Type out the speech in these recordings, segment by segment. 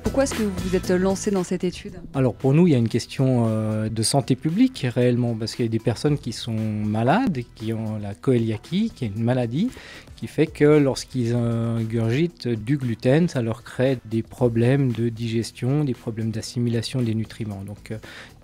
Pourquoi est-ce que vous vous êtes lancé dans cette étude? Alors pour nous, il y a une question de santé publique réellement, parce qu'il y a des personnes qui sont malades, qui ont la coeliaquie, qui est une maladie, qui fait que lorsqu'ils ingurgitent du gluten, ça leur crée des problèmes de digestion, des problèmes d'assimilation des nutriments. Donc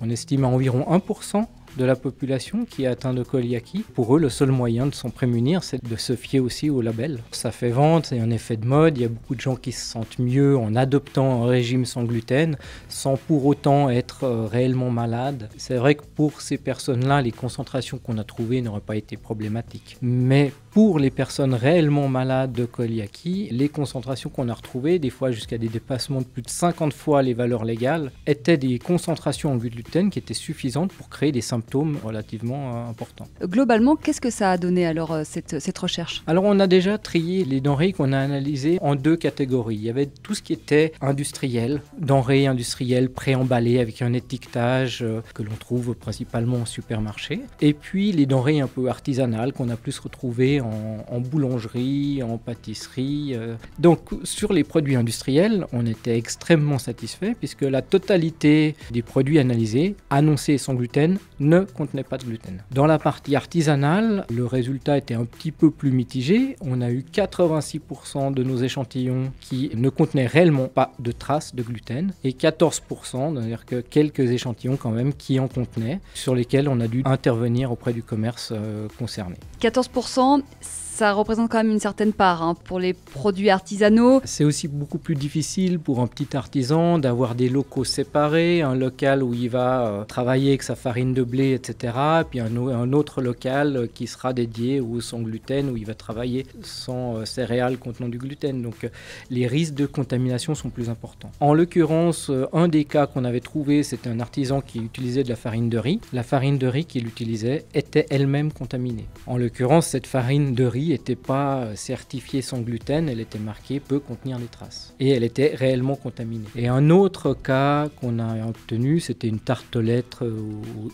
on estime à environ 1% de la population qui est atteinte de coeliaquie. Pour eux, le seul moyen de s'en prémunir, c'est de se fier aussi au label. Ça fait vente, c'est un effet de mode. Il y a beaucoup de gens qui se sentent mieux en adoptant un régime sans gluten, sans pour autant être réellement malades. C'est vrai que pour ces personnes-là, les concentrations qu'on a trouvées n'auraient pas été problématiques. Mais pour les personnes réellement malades de coeliaquie, les concentrations qu'on a retrouvées, des fois jusqu'à des dépassements de plus de 50 fois les valeurs légales, étaient des concentrations en gluten qui étaient suffisantes pour créer des symptômes relativement importants. Globalement, qu'est-ce que ça a donné alors cette recherche? Alors on a déjà trié les denrées qu'on a analysées en deux catégories. Il y avait tout ce qui était industriel, denrées industrielles préemballées avec un étiquetage que l'on trouve principalement en supermarché. Et puis les denrées un peu artisanales qu'on a plus retrouvées en boulangerie, en pâtisserie. Donc sur les produits industriels, on était extrêmement satisfait puisque la totalité des produits analysés, annoncés sans gluten, ne contenaient pas de gluten. Dans la partie artisanale, le résultat était un petit peu plus mitigé. On a eu 86% de nos échantillons qui ne contenaient réellement pas de traces de gluten et 14%, c'est-à-dire que quelques échantillons quand même qui en contenaient, sur lesquels on a dû intervenir auprès du commerce concerné. 14%, ça représente quand même une certaine part pour les produits artisanaux. C'est aussi beaucoup plus difficile pour un petit artisan d'avoir des locaux séparés, un local où il va travailler avec sa farine de blé, etc. Puis un autre local qui sera dédié au sans gluten, où il va travailler sans céréales contenant du gluten. Donc les risques de contamination sont plus importants. En l'occurrence, un des cas qu'on avait trouvé, c'était un artisan qui utilisait de la farine de riz. La farine de riz qu'il utilisait était elle-même contaminée. En l'occurrence, cette farine de riz n'était pas certifiée sans gluten, elle était marquée peut contenir des traces. Et elle était réellement contaminée. Et un autre cas qu'on a obtenu, c'était une tartelette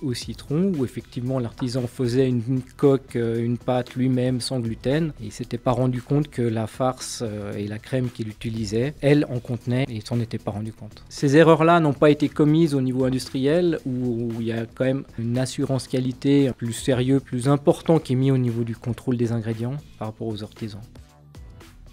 au citron, où effectivement l'artisan faisait une coque, une pâte lui-même sans gluten, et il ne s'était pas rendu compte que la farce et la crème qu'il utilisait, elle en contenait, et il s'en était pas rendu compte. Ces erreurs-là n'ont pas été commises au niveau industriel, où il y a quand même une assurance qualité plus sérieux, plus important qui est mis au niveau du contrôle des ingrédients par rapport aux artisans.